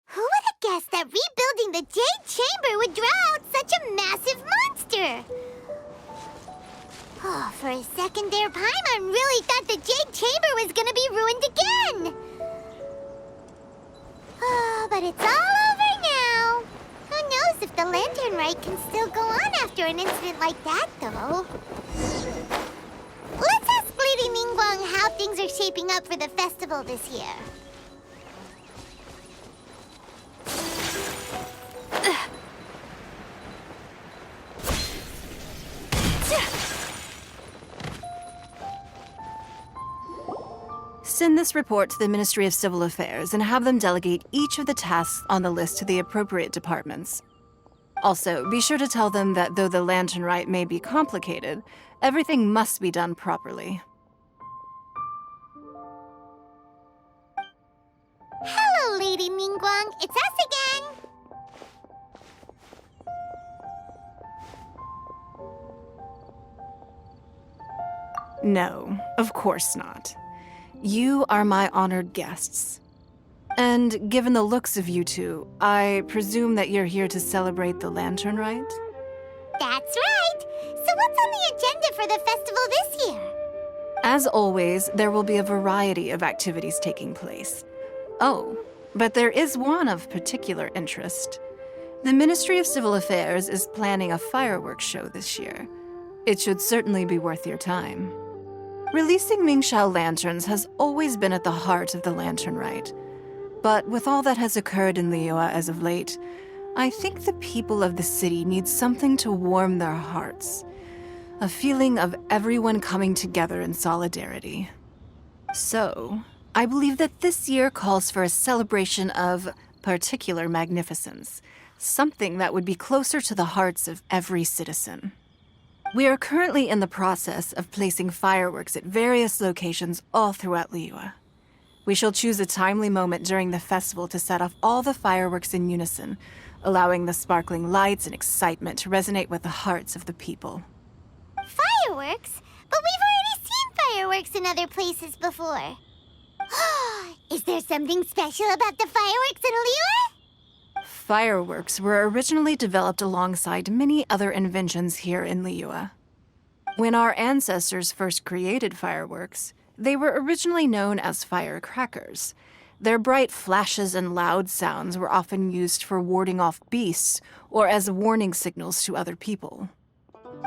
Who would have guessed that rebuilding the Jade Chamber would draw out such a massive monster? Oh, for a second there, Paimon really thought the Jade Chamber was gonna be ruined again. Oh, but it's all over now. Who knows if the Lantern Rite can still go on after an incident like that, though. Let's ask Lady Ningguang how things are shaping up for the festival this year. Send this report to the Ministry of Civil Affairs and have them delegate each of the tasks on the list to the appropriate departments. Also, be sure to tell them that though the Lantern Rite may be complicated, everything must be done properly. Hello, Lady Ningguang. It's us again. No, of course not. You are my honored guests. And given the looks of you two, I presume that you're here to celebrate the Lantern Rite? That's right. So what's on the agenda for the festival this year? As always, there will be a variety of activities taking place. Oh, but there is one of particular interest. The Ministry of Civil Affairs is planning a fireworks show this year. It should certainly be worth your time. Releasing Mingxiao lanterns has always been at the heart of the Lantern Rite. But with all that has occurred in Liyue as of late, I think the people of the city need something to warm their hearts. A feeling of everyone coming together in solidarity. So, I believe that this year calls for a celebration of particular magnificence, something that would be closer to the hearts of every citizen. We are currently in the process of placing fireworks at various locations all throughout Liyue. We shall choose a timely moment during the festival to set off all the fireworks in unison, allowing the sparkling lights and excitement to resonate with the hearts of the people. Fireworks? But we've already seen fireworks in other places before. Is there something special about the fireworks in Liyue? Fireworks were originally developed alongside many other inventions here in Liyue. When our ancestors first created fireworks, they were originally known as firecrackers. Their bright flashes and loud sounds were often used for warding off beasts or as warning signals to other people.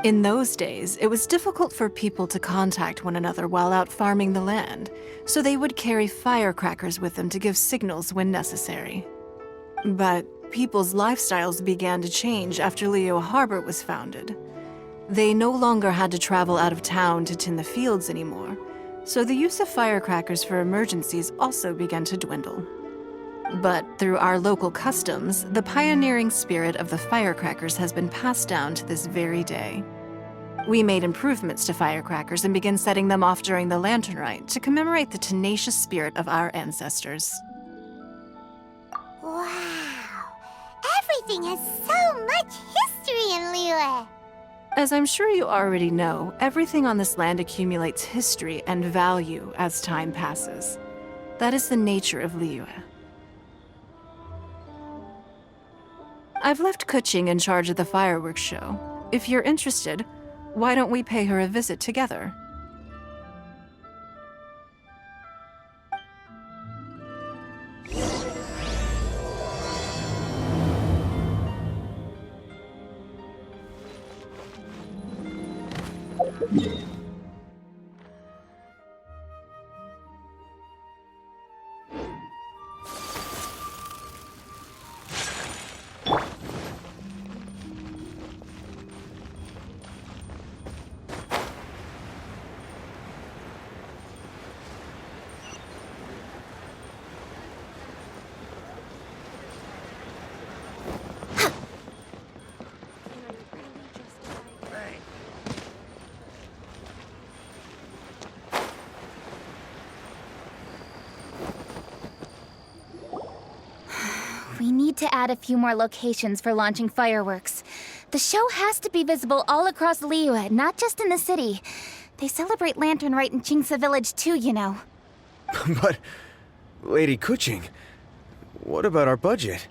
In those days, it was difficult for people to contact one another while out farming the land, so they would carry firecrackers with them to give signals when necessary. But people's lifestyles began to change after Liyue Harbor was founded. They no longer had to travel out of town to tend the fields anymore, so the use of firecrackers for emergencies also began to dwindle. But through our local customs, the pioneering spirit of the firecrackers has been passed down to this very day. We made improvements to firecrackers and began setting them off during the Lantern Rite to commemorate the tenacious spirit of our ancestors. Wow! Everything has so much history in Liyue! As I'm sure you already know, everything on this land accumulates history and value as time passes. That is the nature of Liyue. I've left Kuching in charge of the fireworks show. If you're interested, why don't we pay her a visit together? We need to add a few more locations for launching fireworks. The show has to be visible all across Liyue, not just in the city. They celebrate Lantern Rite in Jingsa Village too, you know. But, Lady Kuching, what about our budget?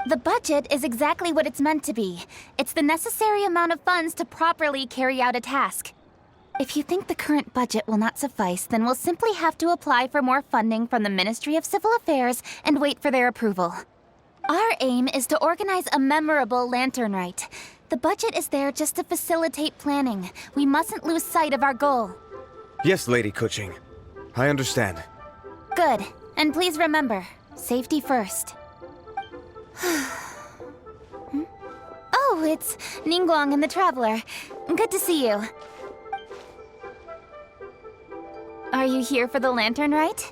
The budget is exactly what it's meant to be. It's the necessary amount of funds to properly carry out a task. If you think the current budget will not suffice, then we'll simply have to apply for more funding from the Ministry of Civil Affairs and wait for their approval. Our aim is to organize a memorable Lantern Rite. The budget is there just to facilitate planning. We mustn't lose sight of our goal. Yes, Lady Kuching. I understand. Good. And please remember, safety first. Oh, it's Ningguang and the Traveler. Good to see you. Are you here for the Lantern Rite?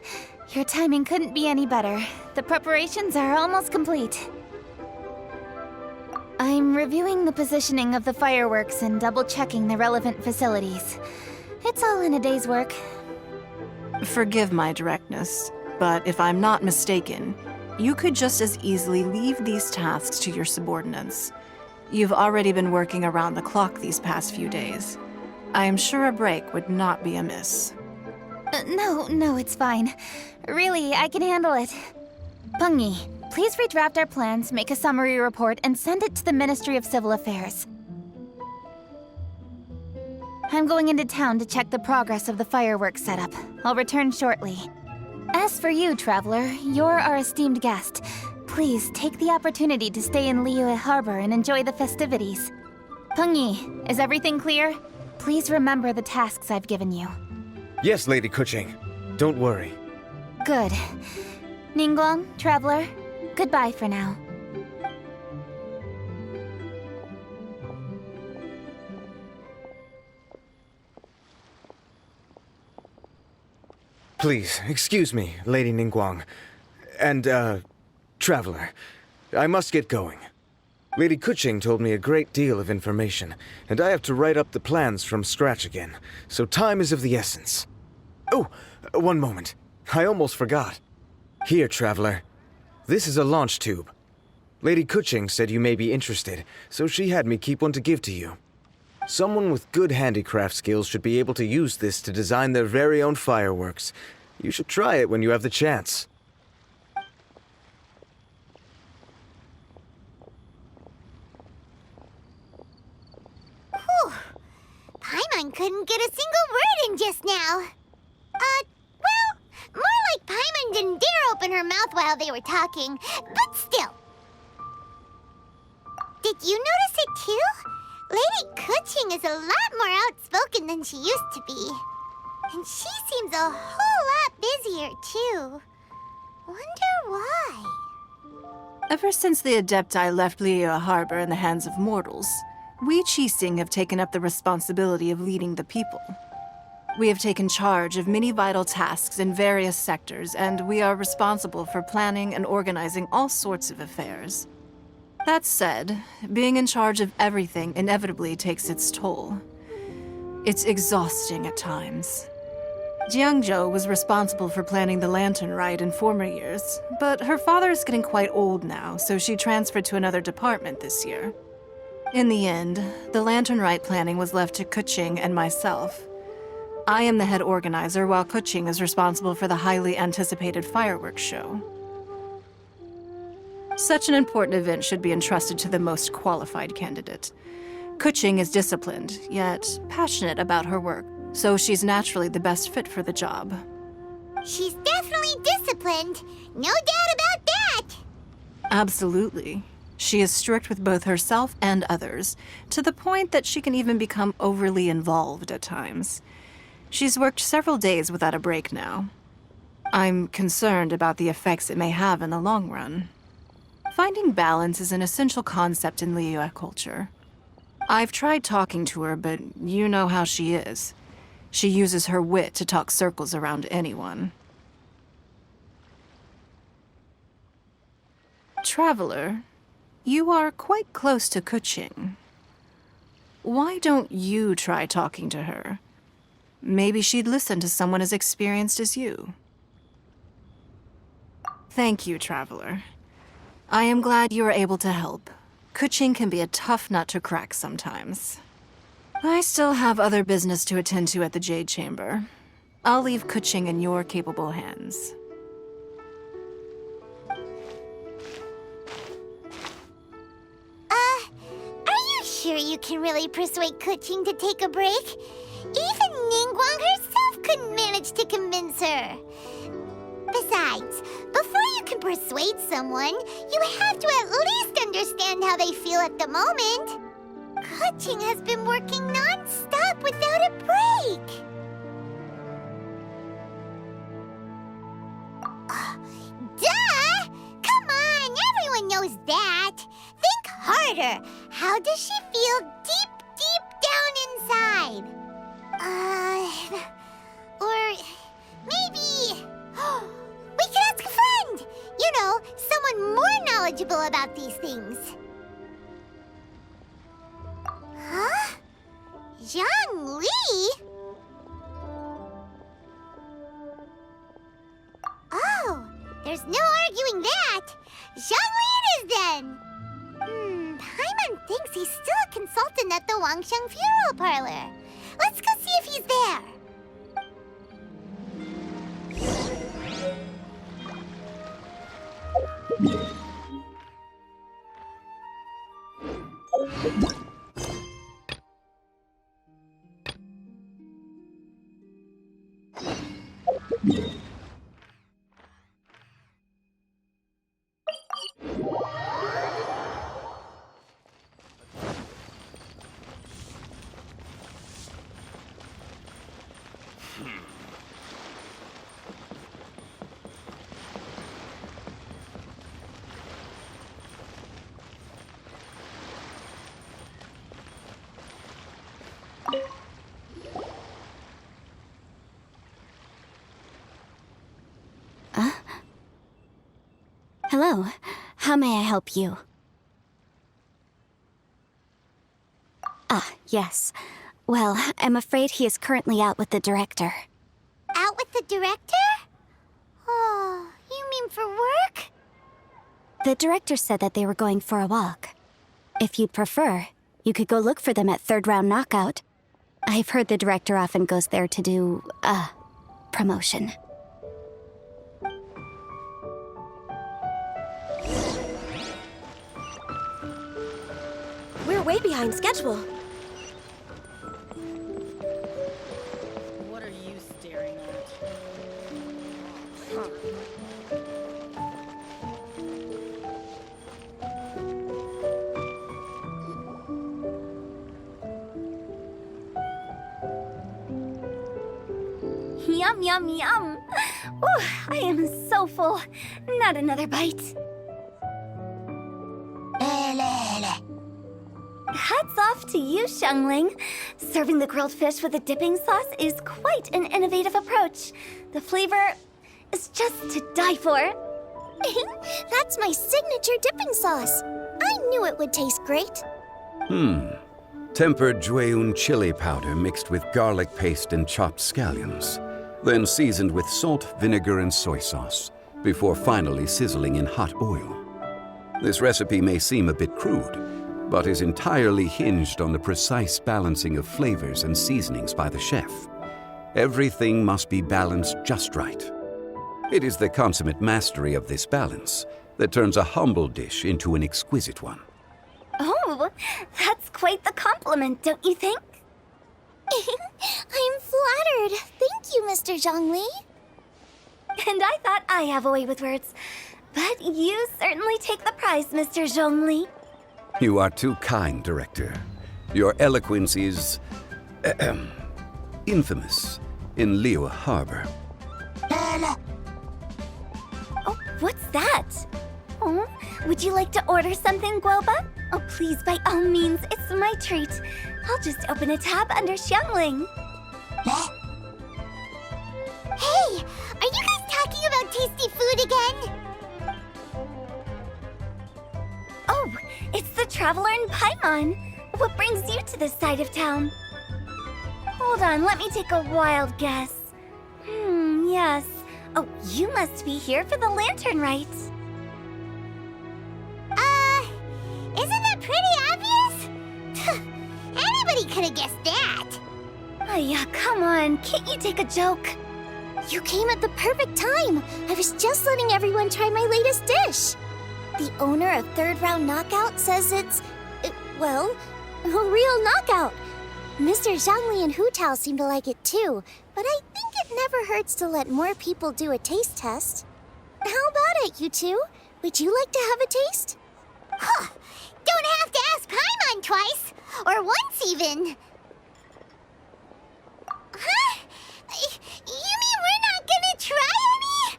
Your timing couldn't be any better. The preparations are almost complete. I'm reviewing the positioning of the fireworks and double-checking the relevant facilities. It's all in a day's work. Forgive my directness, but if I'm not mistaken, you could just as easily leave these tasks to your subordinates. You've already been working around the clock these past few days. I am sure a break would not be amiss. No, it's fine. Really, I can handle it. Pengyi, please redraft our plans, make a summary report, and send it to the Ministry of Civil Affairs. I'm going into town to check the progress of the fireworks setup. I'll return shortly. As for you, Traveler, you're our esteemed guest. Please take the opportunity to stay in Liyue Harbor and enjoy the festivities. Pengyi, is everything clear? Please remember the tasks I've given you. Yes, Lady Kuching. Don't worry. Good. Ningguang, Traveler, goodbye for now. Please, excuse me, Lady Ningguang. And, Traveler. I must get going. Lady Kuching told me a great deal of information, and I have to write up the plans from scratch again, so time is of the essence. Oh, one moment. I almost forgot. Here, Traveler. This is a launch tube. Lady Kuching said you may be interested, so she had me keep one to give to you. Someone with good handicraft skills should be able to use this to design their very own fireworks. You should try it when you have the chance. Whew. Paimon couldn't get a single word in just now. Well, more like Paimon didn't dare open her mouth while they were talking, but still. Did you notice it too? Lady Kuching is a lot more outspoken than she used to be. And she seems a whole lot busier too. Wonder why? Ever since the Adepti left Liyue Harbor in the hands of mortals, we Qixing have taken up the responsibility of leading the people. We have taken charge of many vital tasks in various sectors, and we are responsible for planning and organizing all sorts of affairs. That said, being in charge of everything inevitably takes its toll. It's exhausting at times. Jiangzhou was responsible for planning the Lantern Rite in former years, but her father is getting quite old now, so she transferred to another department this year. In the end, the Lantern Rite planning was left to Kuching and myself. I am the head organizer, while Kuching is responsible for the highly anticipated fireworks show. Such an important event should be entrusted to the most qualified candidate. Kuching is disciplined, yet passionate about her work, so she's naturally the best fit for the job. She's definitely disciplined. No doubt about that. Absolutely. She is strict with both herself and others, to the point that she can even become overly involved at times. She's worked several days without a break now. I'm concerned about the effects it may have in the long run. Finding balance is an essential concept in Liyue culture. I've tried talking to her, but you know how she is. She uses her wit to talk circles around anyone. Traveler, you are quite close to Kuching. Why don't you try talking to her? Maybe she'd listen to someone as experienced as you. Thank you, Traveler. I am glad you were able to help. Kuching can be a tough nut to crack sometimes. I still have other business to attend to at the Jade Chamber. I'll leave Kuching in your capable hands. Are you sure you can really persuade Kuching to take a break? Even Ningguang herself couldn't manage to convince her. Besides, before you can persuade someone, you have to at least understand how they feel at the moment. Kuching has been working non-stop without a break. Duh! Come on, everyone knows that. Think harder. How does she feel deep, deep down inside? Or maybe we could ask a friend. You know, someone more knowledgeable about these things. Huh? Zhang Li? Oh, there's no arguing that. Zhang Li it is then. Paimon thinks he's still a consultant at the Wangsheng Funeral Parlor. Let's go see if he's there. Hello. How may I help you? Ah, yes. Well, I'm afraid he is currently out with the director. Out with the director? Oh, you mean for work? The director said that they were going for a walk. If you'd prefer, you could go look for them at Third Round Knockout. I've heard the director often goes there to do, promotion. We're way behind schedule. What are you staring at? Yum, yum, yum. Ooh, I am so full. Not another bite. Hats off to you, Xiangling. Serving the grilled fish with a dipping sauce is quite an innovative approach. The flavor is just to die for. That's my signature dipping sauce. I knew it would taste great. Tempered Jueyun chili powder mixed with garlic paste and chopped scallions, then seasoned with salt, vinegar, and soy sauce, before finally sizzling in hot oil. This recipe may seem a bit crude, but is entirely hinged on the precise balancing of flavors and seasonings by the chef. Everything must be balanced just right. It is the consummate mastery of this balance that turns a humble dish into an exquisite one. Oh, that's quite the compliment, don't you think? I'm flattered. Thank you, Mr. Zhongli. And I thought I have a way with words. But you certainly take the prize, Mr. Zhongli. You are too kind, Director. Your eloquence is infamous in Liyue Harbor. Oh, what's that? Oh, would you like to order something, Guoba? Oh, please, by all means, it's my treat. I'll just open a tab under Xiangling. Hey, are you guys talking about tasty food again? Oh, it's the Traveler in Paimon. What brings you to this side of town? Hold on, let me take a wild guess. Yes. Oh, you must be here for the lantern rite. have guessed that. Yeah, come on. Can't you take a joke? You came at the perfect time. I was just letting everyone try my latest dish. The owner of Third Round Knockout says it's, well, a real knockout. Mr. Zhangli and Hu Tao seem to like it too, but I think it never hurts to let more people do a taste test. How about it, you two? Would you like to have a taste? Huh. Don't have to ask Paimon twice. Or once, even. Huh? You mean we're not gonna try any?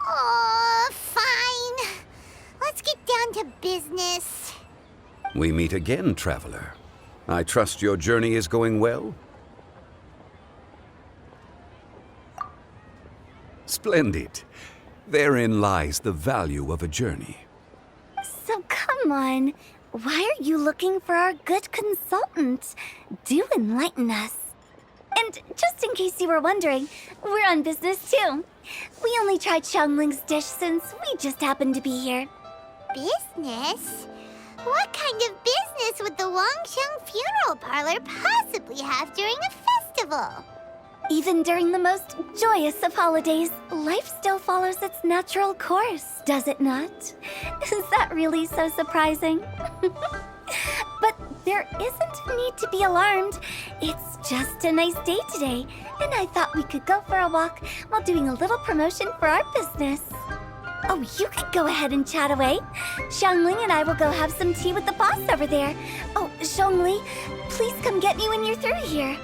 Oh, fine. Let's get down to business. We meet again, traveler. I trust your journey is going well? Splendid. Therein lies the value of a journey. So come on. Why are you looking for our good consultant? Do enlighten us. And just in case you were wondering, we're on business too. We only tried Xiangling's dish since we just happened to be here. Business? What kind of business would the Wangsheng Funeral Parlor possibly have during a festival? Even during the most joyous of holidays, life still follows its natural course, does it not? Is that really so surprising? But there isn't a need to be alarmed. It's just a nice day today, and I thought we could go for a walk while doing a little promotion for our business. Oh, you could go ahead and chat away. Xiangling and I will go have some tea with the boss over there. Oh, Zhongli, please come get me when you're through here.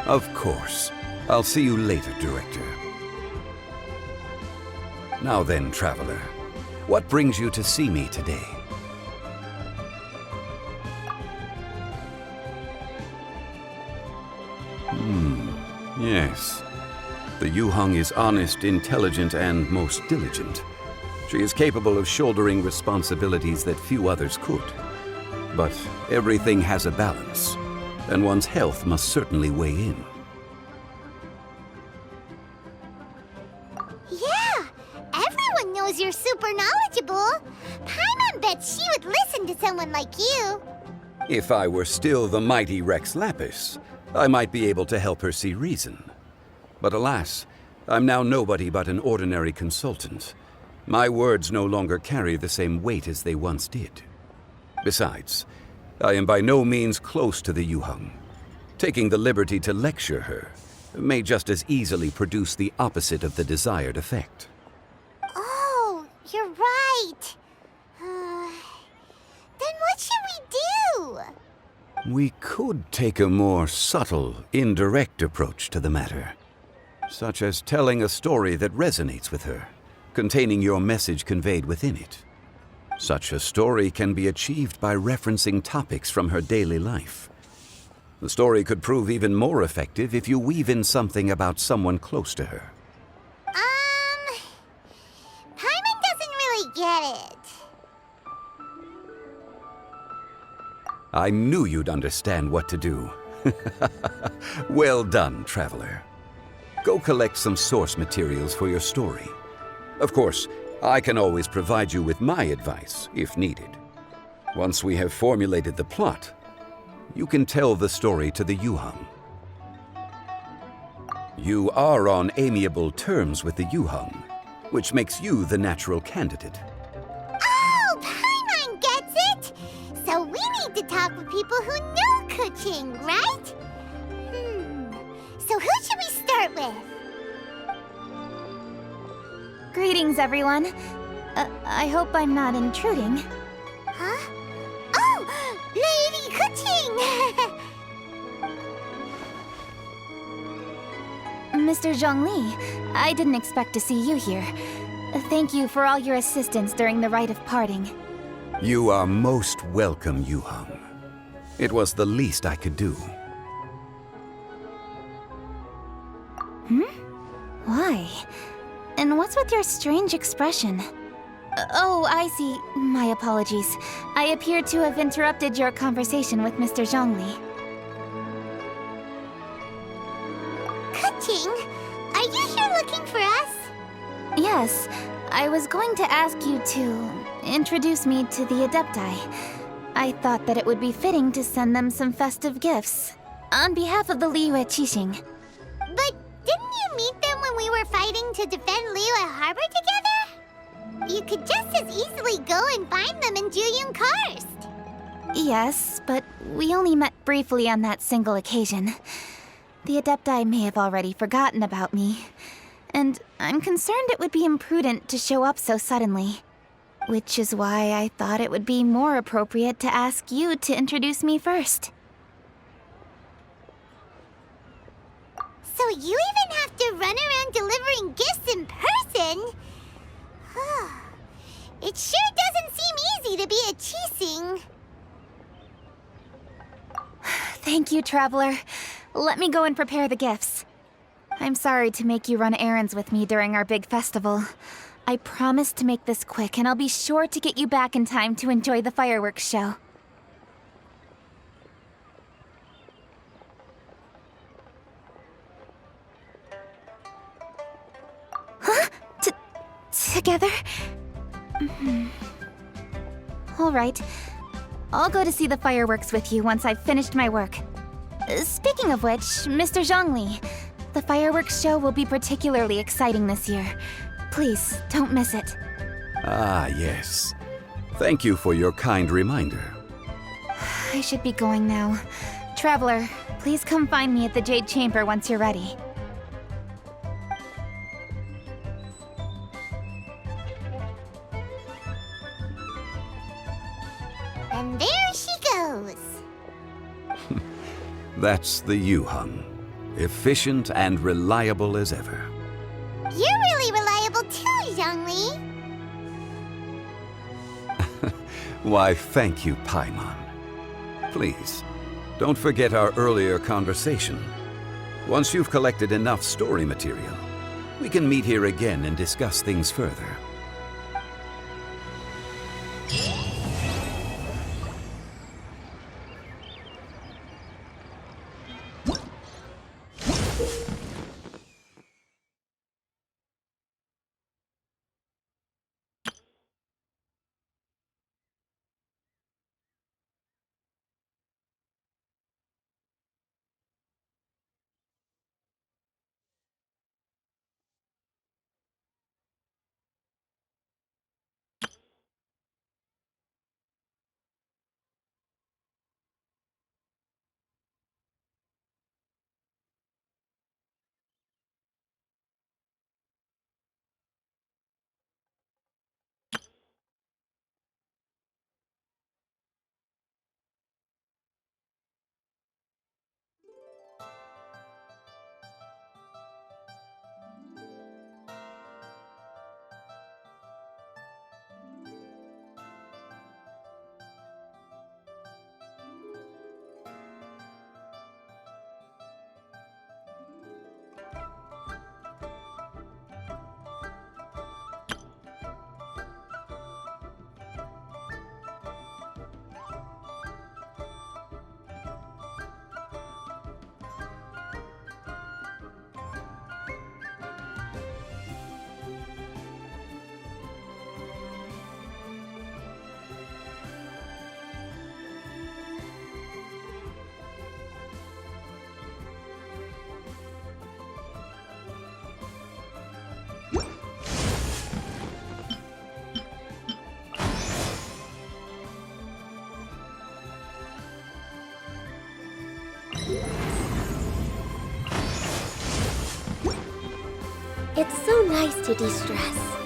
Of course. I'll see you later, Director. Now then, traveler, what brings you to see me today? Yes. The Yuheng is honest, intelligent, and most diligent. She is capable of shouldering responsibilities that few others could. But everything has a balance, and one's health must certainly weigh in. Yeah, everyone knows you're super knowledgeable. Paimon bets she would listen to someone like you. If I were still the mighty Rex Lapis, I might be able to help her see reason. But alas, I'm now nobody but an ordinary consultant. My words no longer carry the same weight as they once did. Besides, I am by no means close to the Yuheng. Taking the liberty to lecture her may just as easily produce the opposite of the desired effect. Oh, you're right. Then what should we do? We could take a more subtle, indirect approach to the matter, such as telling a story that resonates with her, containing your message conveyed within it. Such a story can be achieved by referencing topics from her daily life. The story could prove even more effective if you weave in something about someone close to her. Paimon doesn't really get it. I knew you'd understand what to do. Well done, traveler. Go collect some source materials for your story. Of course, I can always provide you with my advice, if needed. Once we have formulated the plot, you can tell the story to the Yuheng. You are on amiable terms with the Yuheng, which makes you the natural candidate. Oh, Paimon gets it! So we need to talk with people who know Kuching, right? So who should we start with? Greetings, everyone. I hope I'm not intruding. Huh? Oh! Lady Kuching! Mr. Zhongli, I didn't expect to see you here. Thank you for all your assistance during the rite of parting. You are most welcome, Yuheng. It was the least I could do. Why? And what's with your strange expression? Oh, I see. My apologies. I appear to have interrupted your conversation with Mr. Zhongli. Kuching, are you here looking for us? Yes, I was going to ask you to introduce me to the Adepti. I thought that it would be fitting to send them some festive gifts. On behalf of the Liyue Qixing. But didn't you meet them when we were fighting to defend Liyue Harbor together? You could just as easily go and find them in Juyun Karst. Yes, but we only met briefly on that single occasion. The Adepti may have already forgotten about me, and I'm concerned it would be imprudent to show up so suddenly. Which is why I thought it would be more appropriate to ask you to introduce me first. So you even have to run around delivering gifts in person? It sure doesn't seem easy to be a Qixing. Thank you, Traveler. Let me go and prepare the gifts. I'm sorry to make you run errands with me during our big festival. I promise to make this quick, and I'll be sure to get you back in time to enjoy the fireworks show. Huh? Together? All right. I'll go to see the fireworks with you once I've finished my work. Speaking of which, Mr. Zhongli, the fireworks show will be particularly exciting this year. Please, don't miss it. Ah, yes. Thank you for your kind reminder. I should be going now. Traveler, please come find me at the Jade Chamber once you're ready. And there she goes. That's the Yuheng. Efficient and reliable as ever. You're really reliable too, Zhongli. Why, thank you, Paimon. Please, don't forget our earlier conversation. Once you've collected enough story material, we can meet here again and discuss things further. It's so nice to de-stress.